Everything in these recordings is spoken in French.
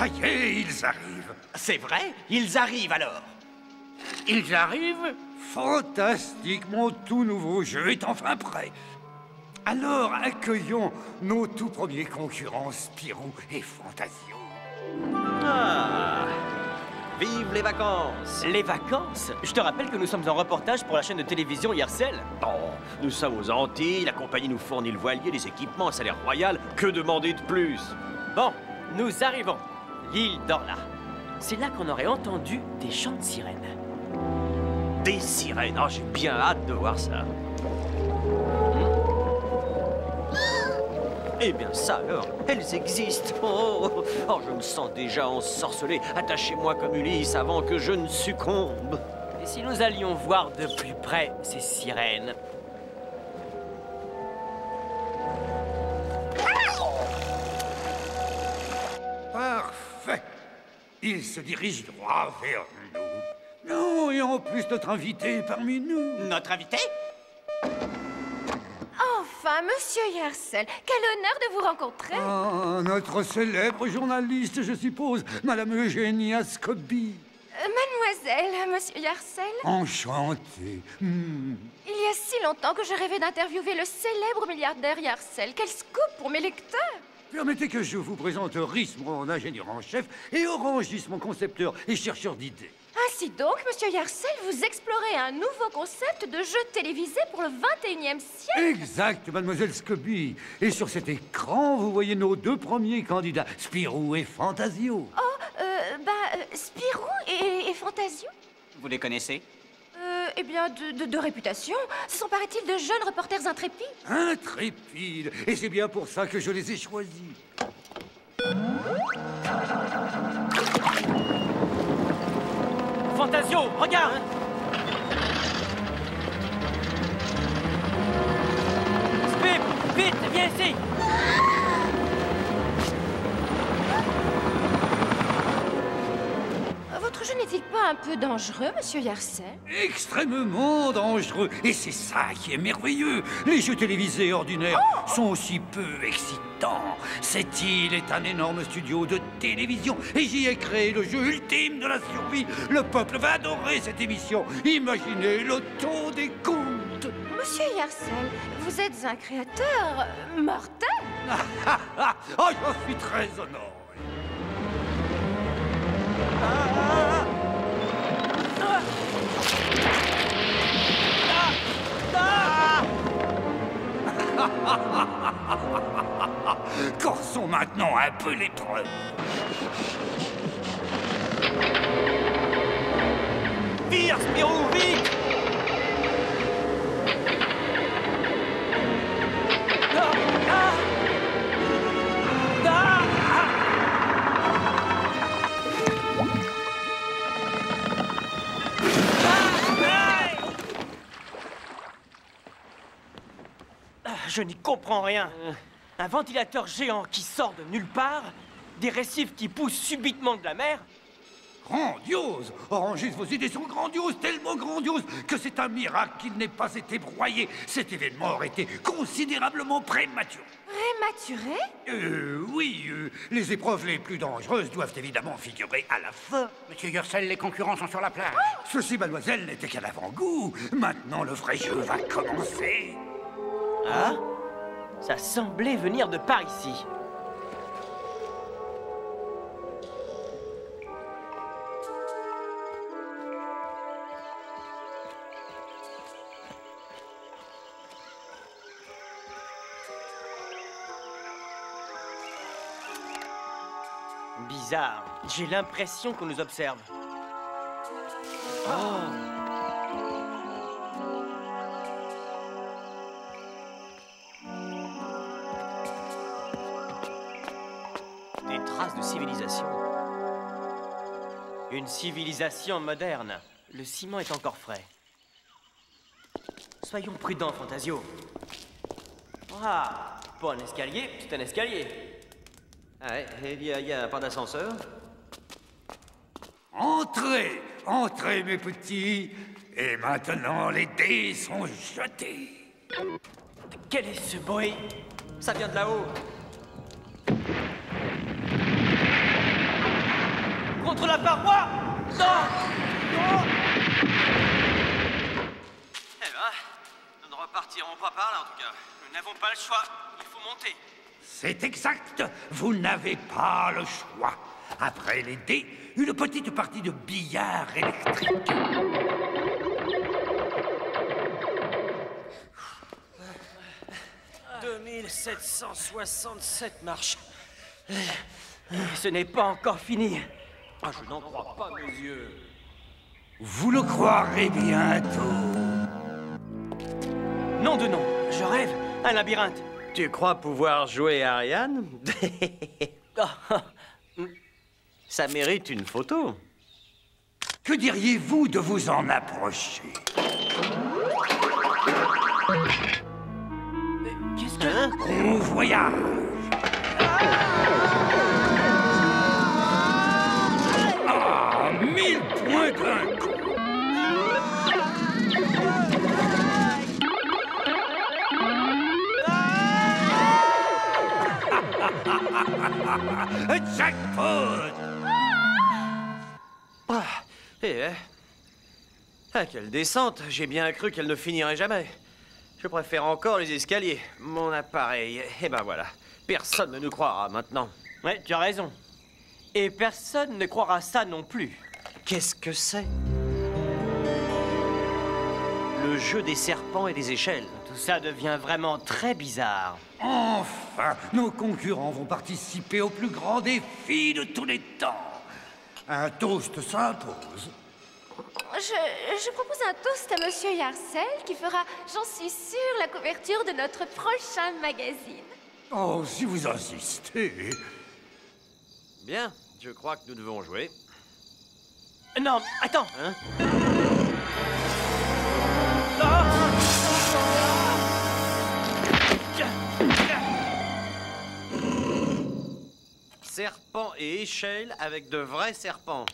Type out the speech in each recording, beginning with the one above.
Ça y est, ils arrivent. C'est vrai? Ils arrivent alors. Ils arrivent? Fantastique, mon tout nouveau jeu est enfin prêt. Alors, accueillons nos tout premiers concurrents, Spirou et Fantasio. Ah! Vive les vacances! Les vacances? Je te rappelle que nous sommes en reportage pour la chaîne de télévision Yercel. Oh, nous sommes aux Antilles, la compagnie nous fournit le voilier, les équipements, un salaire royal. Que demander de plus? Bon, nous arrivons. L'île d'Orla. C'est là qu'on aurait entendu des chants de sirènes. Des sirènes, oh, j'ai bien hâte de voir ça. Eh bien ça alors, elles existent. Oh, je me sens déjà ensorcelé. Attachez-moi comme Ulysse avant que je ne succombe. Et si nous allions voir de plus près ces sirènes? Parfait. Ils se dirigent droit vers nous. Non, et en plus, notre invité est parmi nous. Notre invité? Enfin, monsieur Yercel, quel honneur de vous rencontrer. Ah, notre célèbre journaliste, je suppose, Madame Eugénia Scobie. Mademoiselle, monsieur Yercel. Enchanté. Il y a si longtemps que je rêvais d'interviewer le célèbre milliardaire Yercel. Quel scoop pour mes lecteurs. Permettez que je vous présente Rhys, mon ingénieur en chef, et Orangis, mon concepteur et chercheur d'idées. Ainsi donc, monsieur Yercel, vous explorez un nouveau concept de jeu télévisé pour le 21e siècle. Exact, mademoiselle Scobie. Et sur cet écran, vous voyez nos deux premiers candidats, Spirou et Fantasio. Oh, Spirou et Fantasio? Vous les connaissez? Eh bien, de réputation. Ce sont, paraît-il, de jeunes reporters intrépides. Intrépides. Et c'est bien pour ça que je les ai choisis. Fantasio, regarde! Spip, vite, viens ici! Votre jeu n'est-il pas un peu dangereux, monsieur Yercel? Extrêmement dangereux. Et c'est ça qui est merveilleux. Les jeux télévisés ordinaires sont aussi peu excitants. Cette île est un énorme studio de télévision. Et j'y ai créé le jeu ultime de la survie. Le peuple va adorer cette émission. Imaginez le ton des contes. Monsieur Yercel, vous êtes un créateur mortel. Oh, je suis très honoré. Corsons maintenant un peu l'épreuve. Vire, Spirou, vite! Je n'y comprends rien. Un ventilateur géant qui sort de nulle part, des récifs qui poussent subitement de la mer. Grandiose! Orangis, vos idées sont grandioses, tellement grandioses que c'est un miracle qu'il n'ait pas été broyé. Cet événement aurait été considérablement prématuré. Prématuré? Oui, les épreuves les plus dangereuses doivent évidemment figurer à la fin. Monsieur Yercel, les concurrents sont sur la plage. Ceci, mademoiselle, n'était qu'un avant-goût. Maintenant, le vrai jeu va commencer. Ah? Ça semblait venir de par ici. Bizarre. J'ai l'impression qu'on nous observe. Des traces de civilisation. Une civilisation moderne. Le ciment est encore frais. Soyons prudents, Fantasio. Ah, pas un escalier, c'est un escalier. Ah ouais, il y a pas d'ascenseur? Entrez, entrez, mes petits. Et maintenant, les dés sont jetés. Quel est ce bruit? Ça vient de là-haut. contre la paroi. Non. Non. Eh ben, nous ne repartirons pas par là, en tout cas. Nous n'avons pas le choix. Il faut monter. C'est exact. Vous n'avez pas le choix. Après les dés, une petite partie de billard électrique. 2767 marches. Ce n'est pas encore fini. Ah, je n'en crois pas mes yeux. Vous le croirez bientôt. Nom de nom, je rêve. Un labyrinthe. Tu crois pouvoir jouer Ariane? Ça mérite une photo. Que diriez-vous de vous en approcher? Qu'est-ce que... On voyage. Ah, 1000 points d'un coup. Jackpot! Ah, quelle descente! J'ai bien cru qu'elle ne finirait jamais. Je préfère encore les escaliers. Mon appareil. Et ben voilà. Personne ne nous croira maintenant. Ouais, tu as raison. Et personne ne croira ça non plus. Qu'est-ce que c'est? Le jeu des serpents et des échelles. Tout ça devient vraiment très bizarre. Enfin, nos concurrents vont participer au plus grand défi de tous les temps. Un toast s'impose. Je propose un toast à Monsieur Yarcel qui fera, j'en suis sûre, la couverture de notre prochain magazine. Oh, si vous insistez. Bien, je crois que nous devons jouer. Non, attends. Hein? Serpent et échelle avec de vrais serpents.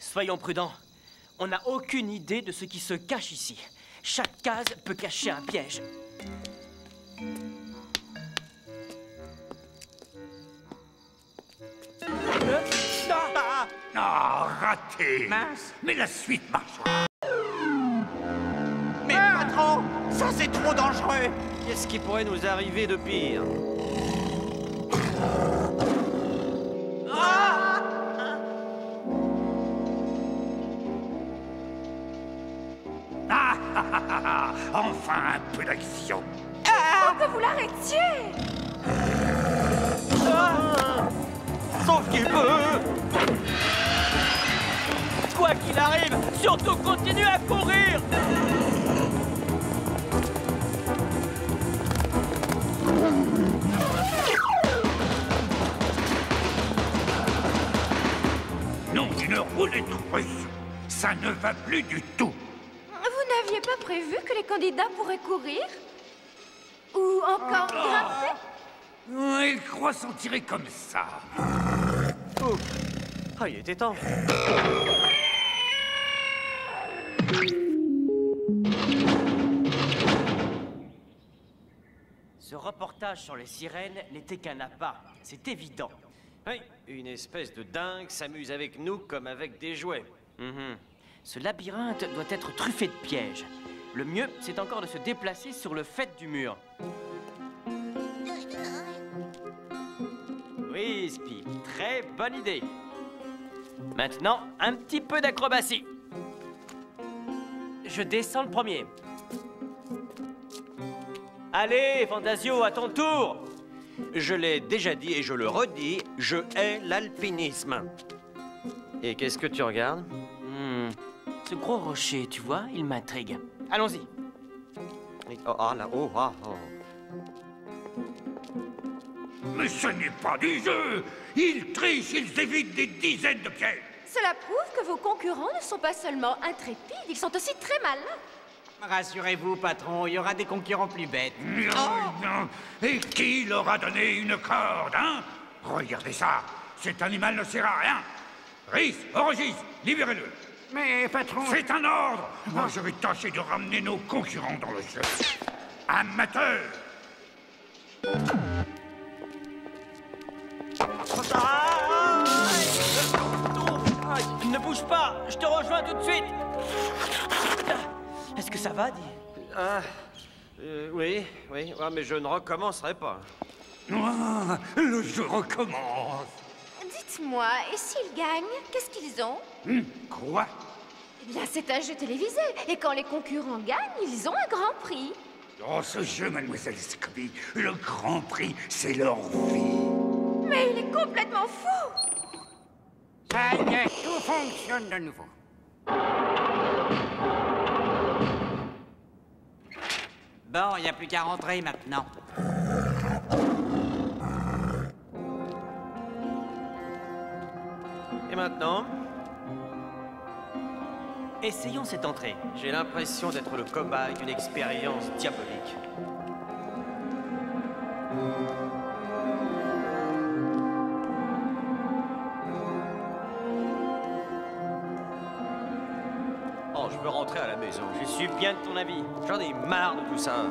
Soyons prudents. On n'a aucune idée de ce qui se cache ici. Chaque case peut cacher un piège. Ah, raté. Mince. Mais la suite marchera. Mais patron, ça c'est trop dangereux. Qu'est-ce qui pourrait nous arriver de pire? Enfin un peu d'action. Faut que vous l'arrêtiez. Sauf qu'il peut. Quoi qu'il arrive, surtout continue à courir. Non, une roulette russe. Ça ne va plus du tout. Vous n'aviez pas prévu que les candidats pourraient courir? Ou encore grimper? Il croit s'en tirer comme ça. Oh. Ah, il était temps. Ce reportage sur les sirènes n'était qu'un appât, c'est évident. Oui, une espèce de dingue s'amuse avec nous comme avec des jouets. Ce labyrinthe doit être truffé de pièges. Le mieux, c'est encore de se déplacer sur le faîte du mur. Oui, Spi, très bonne idée. Maintenant, un petit peu d'acrobatie. Je descends le premier. Allez, Fantasio, à ton tour. Je l'ai déjà dit et je le redis, je hais l'alpinisme. Et qu'est-ce que tu regardes? Ce gros rocher, tu vois, il m'intrigue. Allons-y. Oh, là-haut, Mais ce n'est pas du jeu. Ils trichent, ils évitent des dizaines de pièges. Cela prouve que vos concurrents ne sont pas seulement intrépides, ils sont aussi très malins. Rassurez-vous, patron, il y aura des concurrents plus bêtes. Non. Et qui leur a donné une corde, hein? Regardez ça. Cet animal ne sert à rien. Rhys, Orogis, libérez-le. Mais patron... C'est un ordre. Moi, je vais tâcher de ramener nos concurrents dans le jeu. Amateur. bouge pas, je te rejoins tout de suite. Est-ce que ça va, dis? Oui, ouais, mais je ne recommencerai pas. Ah, le jeu recommence. Dites-moi, et s'ils gagnent, qu'est-ce qu'ils ont? Quoi? Eh bien, c'est un jeu télévisé, et quand les concurrents gagnent, ils ont un grand prix. Dans ce jeu, mademoiselle Scobie, le grand prix, c'est leur vie. Mais il est complètement fou! Ça y est, tout fonctionne de nouveau. Bon, il n'y a plus qu'à rentrer maintenant. Et maintenant, Essayons cette entrée. j'ai l'impression d'être le cobaye d'une expérience diabolique. Oh, je veux rentrer à la maison. Je suis bien de ton avis. J'en ai marre de tout ça.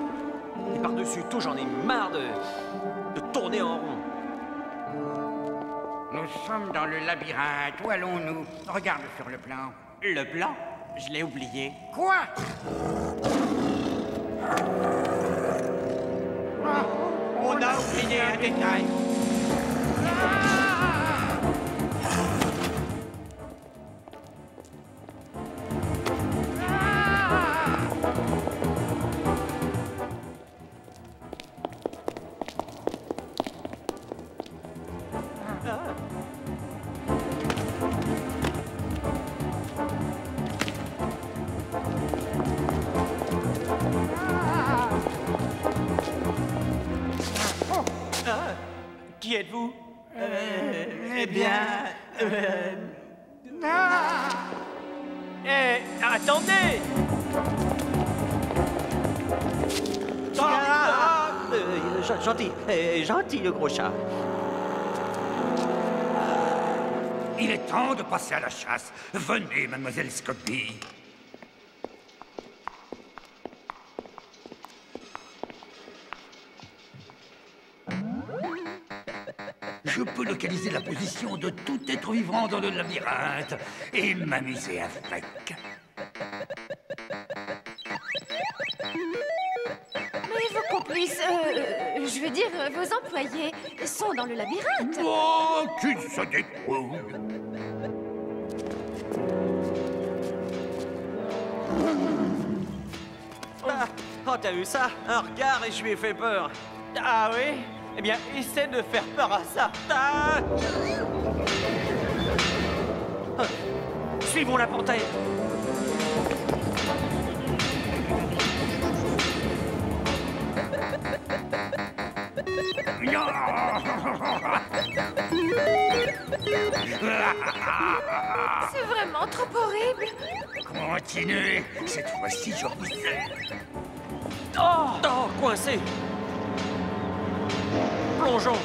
Et par-dessus tout, j'en ai marre de tourner en rond. Nous sommes dans le labyrinthe. Où allons-nous? Regarde sur le plan. Le plan? Je l'ai oublié. Quoi? On a oublié un détail. Qui êtes-vous? Eh bien... Eh, attendez! Gentil le gros chat. Il est temps de passer à la chasse. Venez, mademoiselle Scobie. Je peux localiser la position de tout être vivant dans le labyrinthe et m'amuser avec. Mais vos complices, je veux dire, vos employés, sont dans le labyrinthe. Oh, qu'ils se débrouillent. Oh, t'as vu ça? Un regard et je lui ai fait peur. Ah oui? Eh bien, essaie de faire peur à ça. Ah! Suivons la panthère. C'est vraiment trop horrible. Continuez, cette fois-ci je vous aide. Oh, coincé. Plongeons.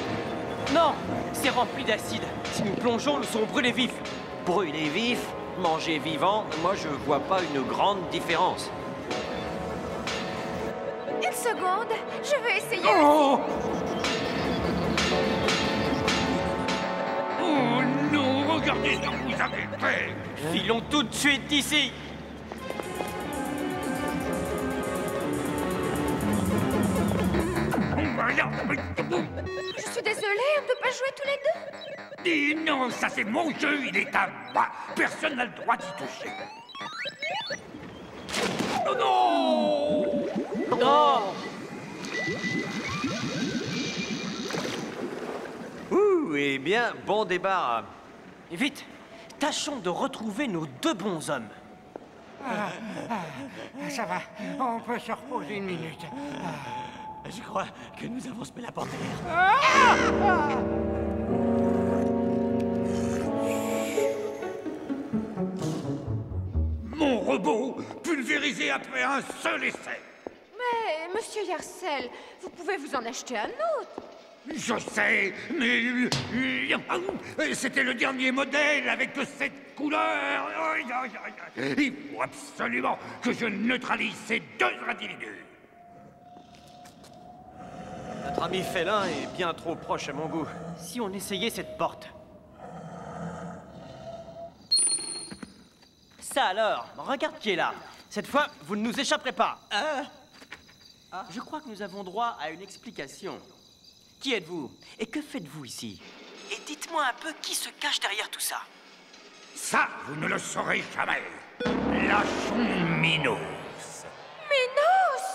Non, c'est rempli d'acide. Si nous plongeons, nous serons brûlés vifs. Brûler vif, manger vivant, moi je vois pas une grande différence. Une seconde, je vais essayer. Oh! Oh non, regardez ce que vous avez fait! Filons tout de suite d'ici. Je suis désolée, on ne peut pas jouer tous les deux. Dis non, ça c'est mon jeu, il est à moi. Personne n'a le droit d'y toucher. Oh non! Non! Ouh, eh bien, bon débarras. Et vite, tâchons de retrouver nos deux bons hommes. Ça va, on peut se reposer une minute. Je crois que nous avons semé la panthère. Mon robot, pulvérisé après un seul essai. Mais, monsieur Yarcel, vous pouvez vous en acheter un autre. Je sais, mais c'était le dernier modèle avec cette couleur. Il faut absolument que je neutralise ces deux individus. Notre ami félin est bien trop proche à mon goût. Si on essayait cette porte. Ça alors, regarde qui est là. Cette fois, vous ne nous échapperez pas. Je crois que nous avons droit à une explication. Qui êtes-vous? Et que faites-vous ici? Et dites-moi un peu qui se cache derrière tout ça. Ça, vous ne le saurez jamais. Lâchons Minos. Minos!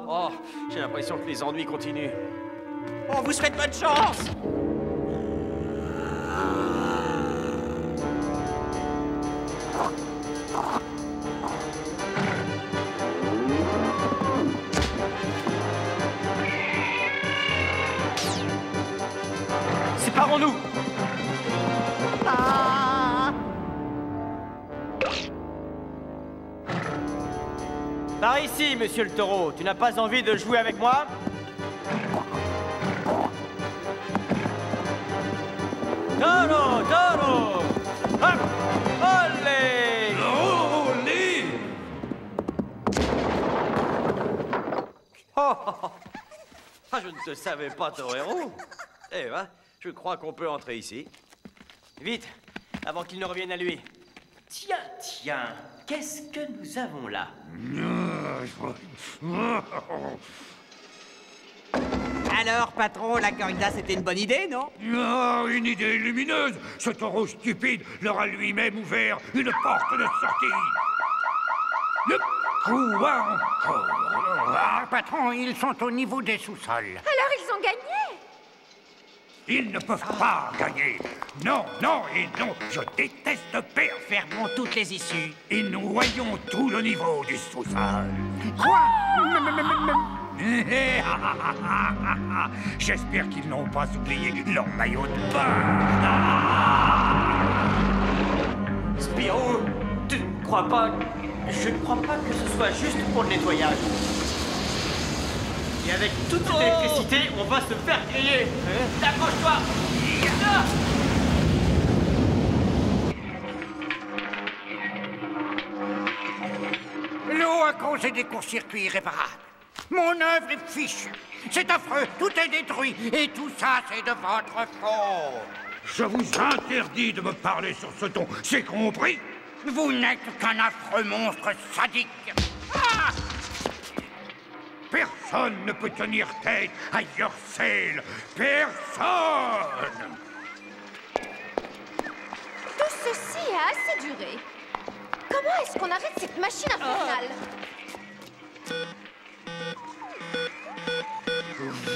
Oh, j'ai l'impression que les ennuis continuent. On vous souhaite bonne chance! Séparons-nous! Par ici, monsieur le taureau. Tu n'as pas envie de jouer avec moi? Taureau, taureau! Hop! Olé! Olé! Ah, je ne te savais pas, Torero. Eh ben, je crois qu'on peut entrer ici. Vite, avant qu'il ne revienne à lui. Tiens, tiens, qu'est-ce que nous avons là? Alors, patron, la corrida, c'était une bonne idée, non? Oh, une idée lumineuse. Ce taureau stupide leur a lui-même ouvert une porte de sortie. Le coup encore. Ah, patron, ils sont au niveau des sous-sols. Alors ils ont gagné! Ils ne peuvent pas gagner. Non, non et non. Je déteste perdre. Fermons toutes les issues. Et noyons tout le niveau du sous-sol. Quoi? J'espère qu'ils n'ont pas oublié leur maillot de bain. Spirou, tu ne crois pas... Je ne crois pas que ce soit juste pour le nettoyage. Et avec toute cette électricité, on va se faire griller. Accroche-toi! Ah! L'eau a causé des courts-circuits irréparables. Mon œuvre est fichue. C'est affreux, tout est détruit. Et tout ça, c'est de votre faute. Je vous interdis de me parler sur ce ton. C'est compris? Vous n'êtes qu'un affreux monstre sadique. Ah! Personne ne peut tenir tête à Yorsel. Personne! Tout ceci a assez duré. Comment est-ce qu'on arrête cette machine infernale?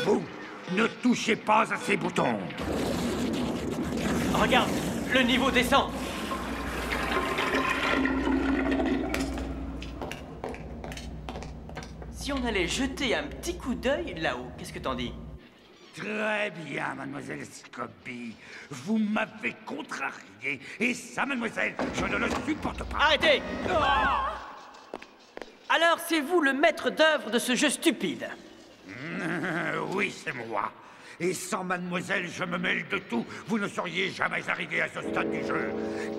Vous ne touchez pas à ces boutons. Regarde, le niveau descend. Si on allait jeter un petit coup d'œil là-haut, qu'est-ce que t'en dis? Très bien, mademoiselle Scobie. Vous m'avez contrarié. Et ça, mademoiselle, je ne le supporte pas. Arrêtez! Alors, c'est vous le maître d'œuvre de ce jeu stupide? Oui, c'est moi. Et sans mademoiselle, je me mêle de tout. Vous ne seriez jamais arrivé à ce stade du jeu.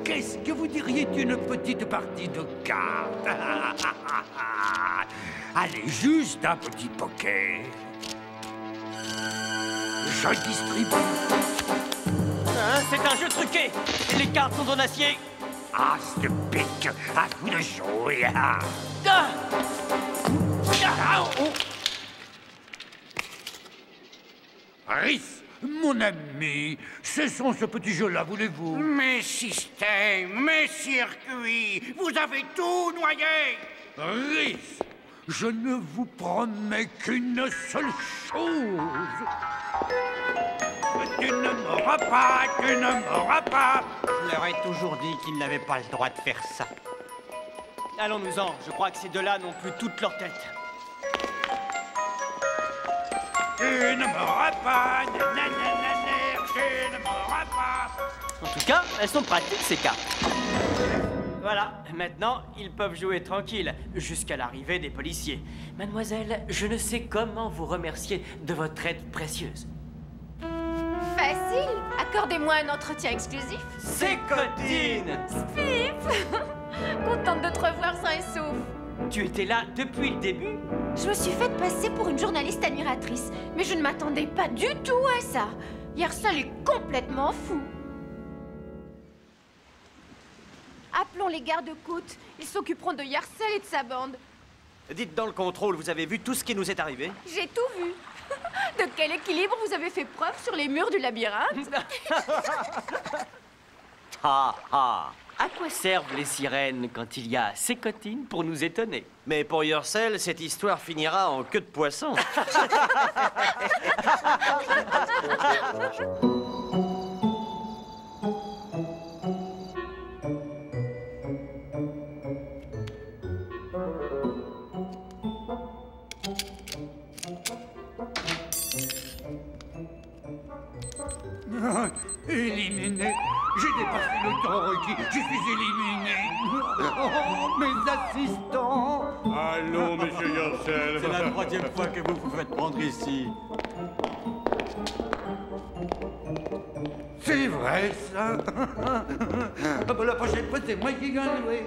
Qu'est-ce que vous diriez d'une petite partie de cartes? Allez, juste un petit poker. Je distribue. Hein, c'est un jeu truqué. Les cartes sont en acier. Ah, ce pic, à vous de jouer. Ah! Ah, oh. Rhys, mon ami, cessons ce petit jeu-là, voulez-vous? Mes systèmes, mes circuits, vous avez tout noyé. Rhys, je ne vous promets qu'une seule chose. Tu ne m'auras pas, tu ne m'auras pas. Je leur ai toujours dit qu'ils n'avaient pas le droit de faire ça. Allons-nous-en, je crois que ces deux-là n'ont plus toute leur tête. Tu ne m'auras pas, nanana, tu ne m'auras pas. En tout cas, elles sont pratiques, ces cartes. Voilà, maintenant, ils peuvent jouer tranquille, jusqu'à l'arrivée des policiers. Mademoiselle, je ne sais comment vous remercier de votre aide précieuse. Facile. Accordez-moi un entretien exclusif. C'est Codine! Pif! Contente de te revoir sain et sauf. Tu étais là depuis le début? Je me suis faite passer pour une journaliste admiratrice, mais je ne m'attendais pas du tout à ça. Yarsel est complètement fou. Appelons les gardes-côtes. Ils s'occuperont de Yarsel et de sa bande. Dites dans le contrôle, vous avez vu tout ce qui nous est arrivé? J'ai tout vu. De quel équilibre vous avez fait preuve sur les murs du labyrinthe? Ha ha! À quoi servent les sirènes quand il y a ces cotines pour nous étonner? Mais pour Yourcell, cette histoire finira en queue de poisson. Éliminé. J'ai dépassé le temps requis. Je suis éliminé. Oh, mes assistants. Allô, monsieur Yourcell. C'est la 3e fois que vous vous faites prendre ici. C'est vrai, ça. Ah bah, la prochaine fois, c'est moi qui gagne, oui.